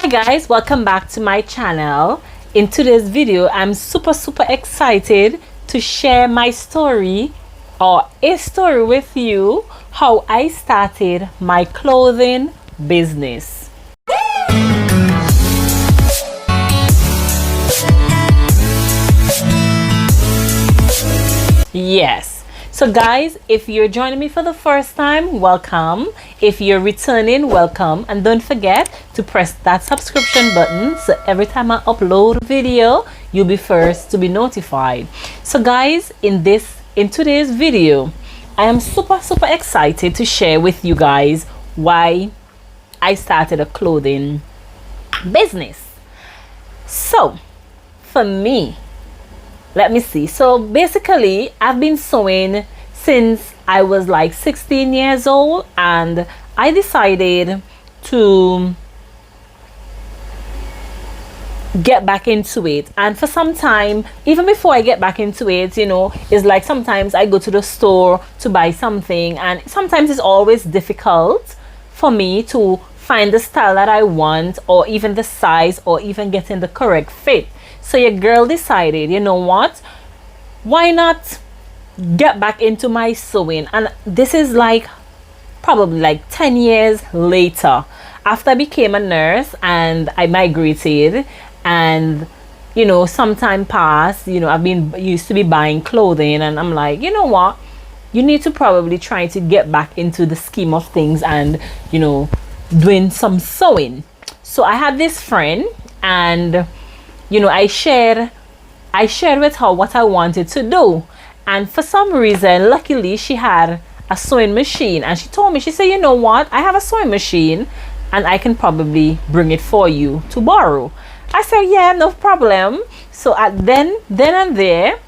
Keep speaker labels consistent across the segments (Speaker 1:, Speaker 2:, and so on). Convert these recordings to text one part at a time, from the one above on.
Speaker 1: Hi guys, welcome back to my channel. In today's video, I'm super excited to share my story or a story with you, how I started my clothing business. Yes. So guys, if you're joining me for the first time, welcome. If you're returning, welcome. And don't forget to press that subscription button so every time I upload a video, you'll be first to be notified. So guys, in today's video, I am super excited to share with you guys why I started a clothing business. So, for me, let me see. So basically, I've been sewing since I was like 16 years old, and I decided to get back into it. And for some time, even before I get back into it, it's like sometimes I go to the store to buy something, and sometimes it's always difficult for me to find the style that I want, or even the size, or even getting the correct fit. So your girl decided, you know what, why not get back into my sewing? And this is like probably like 10 years later, after I became a nurse and I migrated, and some time passed. I've been used to be buying clothing, and I'm like, you know what, you need to probably try to get back into the scheme of things and doing some sewing. So I had this friend, and I shared with her what I wanted to do. And for some reason, luckily, she had a sewing machine. And she told me, she said, you know what, I have a sewing machine and I can probably bring it for you to borrow. I said, yeah, no problem. So then and there,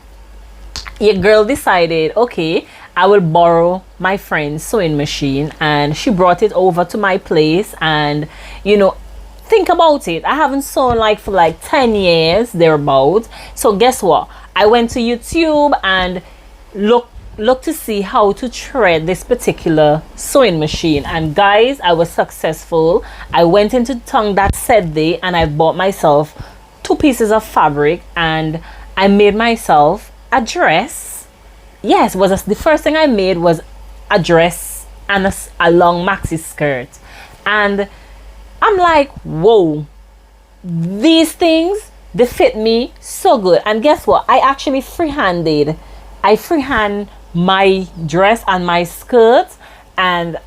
Speaker 1: your girl decided, okay, I will borrow my friend's sewing machine. And she brought it over to my place. And, think about it, I haven't sewn for like 10 years thereabout. So guess what, I went to YouTube and look to see how to thread this particular sewing machine. And guys, I was successful. I went into town that said day and I bought myself 2 pieces of fabric, and I made myself a dress. Yes, the first thing I made was a dress and a long maxi skirt. And I'm like, whoa, these things, they fit me so good. And guess what? I actually freehand my dress and my skirt, and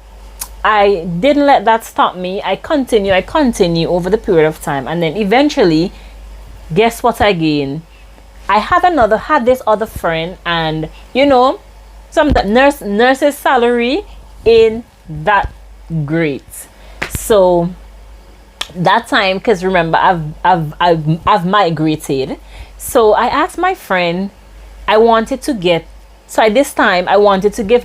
Speaker 1: I didn't let that stop me. I continue over the period of time. And then eventually, guess what again? I had this other friend, and some nurse's salary ain't that great. So that time, because remember, I've migrated. So I asked my friend, I wanted to give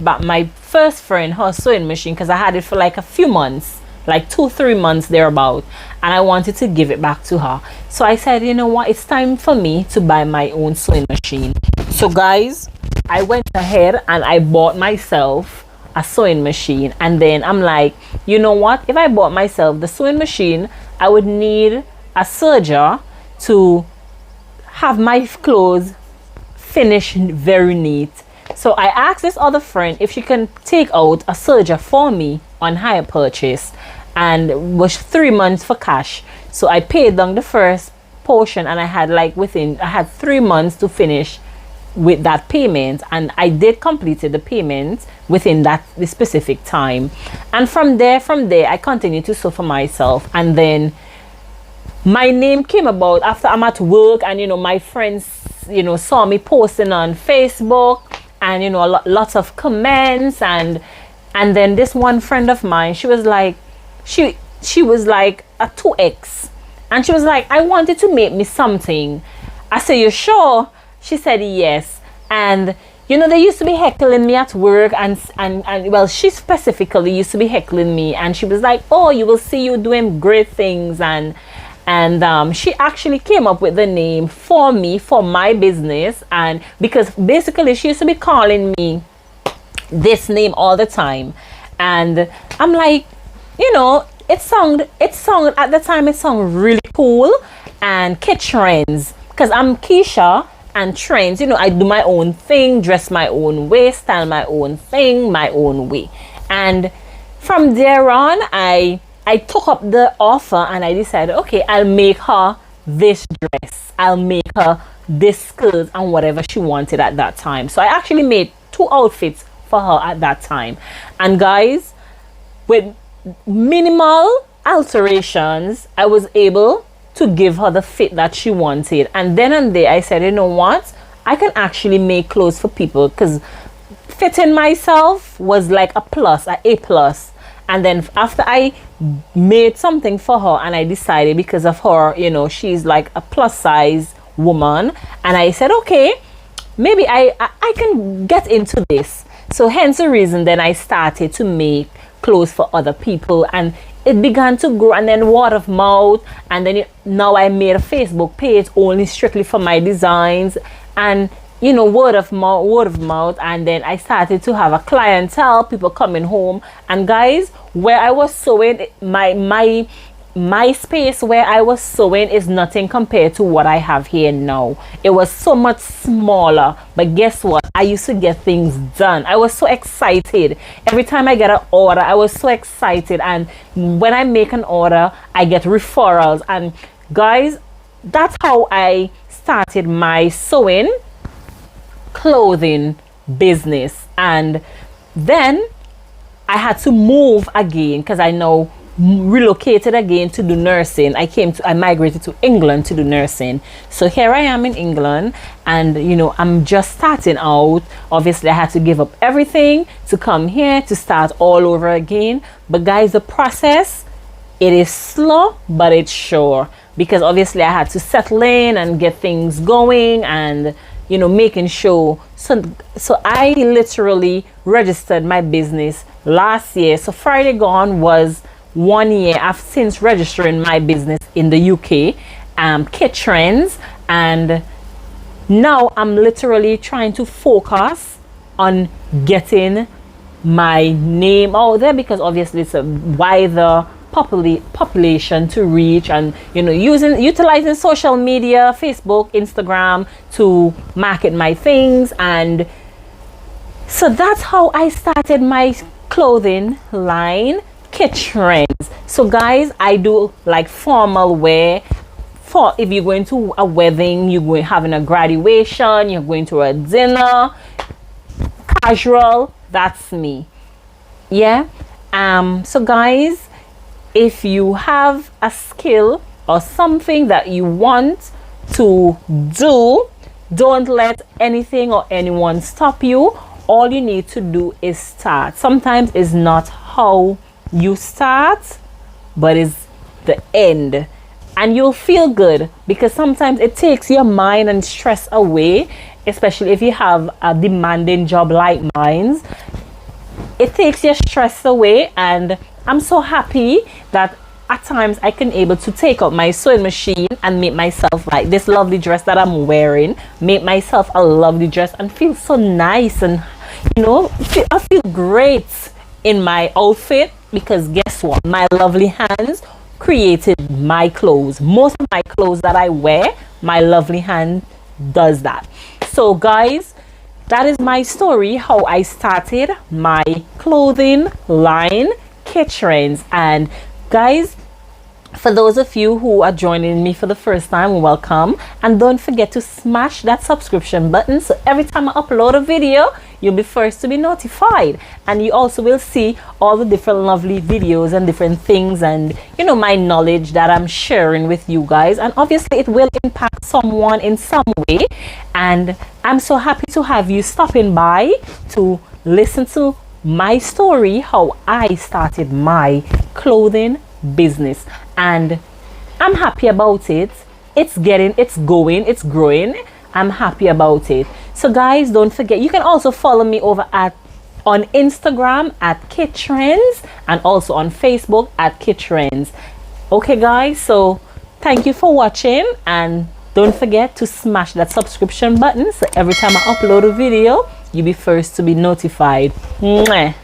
Speaker 1: back my first friend her sewing machine, because I had it for like a few months, like 2-3 months thereabout, and I wanted to give it back to her. So I said, you know what, it's time for me to buy my own sewing machine. So guys, I went ahead and I bought myself a sewing machine. And then I'm like, you know what, if I bought myself the sewing machine, I would need a serger to have my clothes finished very neat. So I asked this other friend if she can take out a serger for me on hire purchase, and it was 3 months for cash. So I paid down the first portion, and I had 3 months to finish with that payment, and I did completed the payment within the specific time. And from there I continued to sew for myself. And then my name came about after I'm at work, and my friends saw me posting on Facebook, and lots of comments, and then this one friend of mine, she was like she was like a 2x, and she was like, I wanted to make me something. I said, you sure? She said yes. And they used to be heckling me at work, and well, she specifically used to be heckling me, and she was like, oh, you will see you doing great things. And she actually came up with the name for me, for my business. And because basically she used to be calling me this name all the time, and I'm like, it sounded at the time, it sounded really cool. And Kid Trends, because I'm Keisha, and Trends, I do my own thing, dress my own way, style my own thing, my own way. And from there on, I took up the offer and I decided, okay, I'll make her this dress, I'll make her this skirt, and whatever she wanted at that time. So I actually made 2 outfits for her at that time. And guys, with minimal alterations, I was able to give her the fit that she wanted. And then and there, I said, you know what, I can actually make clothes for people, because fitting myself was like a plus, a plus. And then after I made something for her, and I decided, because of her, she's like a plus size woman, and I said, okay, maybe I can get into this. So hence the reason then I started to make clothes for other people, and it began to grow, and then word of mouth, and then now I made a Facebook page only strictly for my designs, and word of mouth, and then I started to have a clientele, people coming home. And guys, where I was sewing, my space where I was sewing is nothing compared to what I have here now. It was so much smaller, but guess what, I used to get things done. I was so excited every time I get an order. I was so excited, and when I make an order, I get referrals. And guys, that's how I started my sewing clothing business. And then I had to move again, because I now relocated again to do nursing. I migrated to England to do nursing. So here I am in England, and I'm just starting out. Obviously I had to give up everything to come here to start all over again. But guys, the process, it is slow, but it's sure, because obviously I had to settle in and get things going, and making sure. So I literally registered my business last year. So Friday gone was 1 year since registering my business in the UK, Kid Trends. And now I'm literally trying to focus on getting my name out there, because obviously it's a wider population to reach, and utilizing social media, Facebook, Instagram, to market my things. And so that's how I started my clothing line, Kid Trends. So guys, I do like formal wear for if you're going to a wedding, you're having a graduation, you're going to a dinner, casual, that's me. Yeah. So guys, if you have a skill or something that you want to do, don't let anything or anyone stop you. All you need to do is start. Sometimes it's not how you start, but it's the end. And you'll feel good, because sometimes it takes your mind and stress away, especially if you have a demanding job like mine. It takes your stress away, and I'm so happy that at times I can able to take out my sewing machine and make myself like this lovely dress that I'm wearing, make myself a lovely dress, and feel so nice, and I feel great in my outfit, because guess what, my lovely hands created my clothes. Most of my clothes that I wear, my lovely hand does that. So guys, that is my story, how I started my clothing line, Kid Trends. And guys, for those of you who are joining me for the first time, welcome. And don't forget to smash that subscription button, so every time I upload a video, you'll be first to be notified. And you also will see all the different lovely videos and different things, and my knowledge that I'm sharing with you guys. And obviously it will impact someone in some way, and I'm so happy to have you stopping by to listen to my story, how I started my clothing business. And I'm happy about it. It's going, it's growing. I'm happy about it. So guys, don't forget, you can also follow me over on Instagram at Kid Trends, and also on Facebook at Kid Trends. Okay guys, so thank you for watching, and don't forget to smash that subscription button, so every time I upload a video, you'll be first to be notified. Mwah.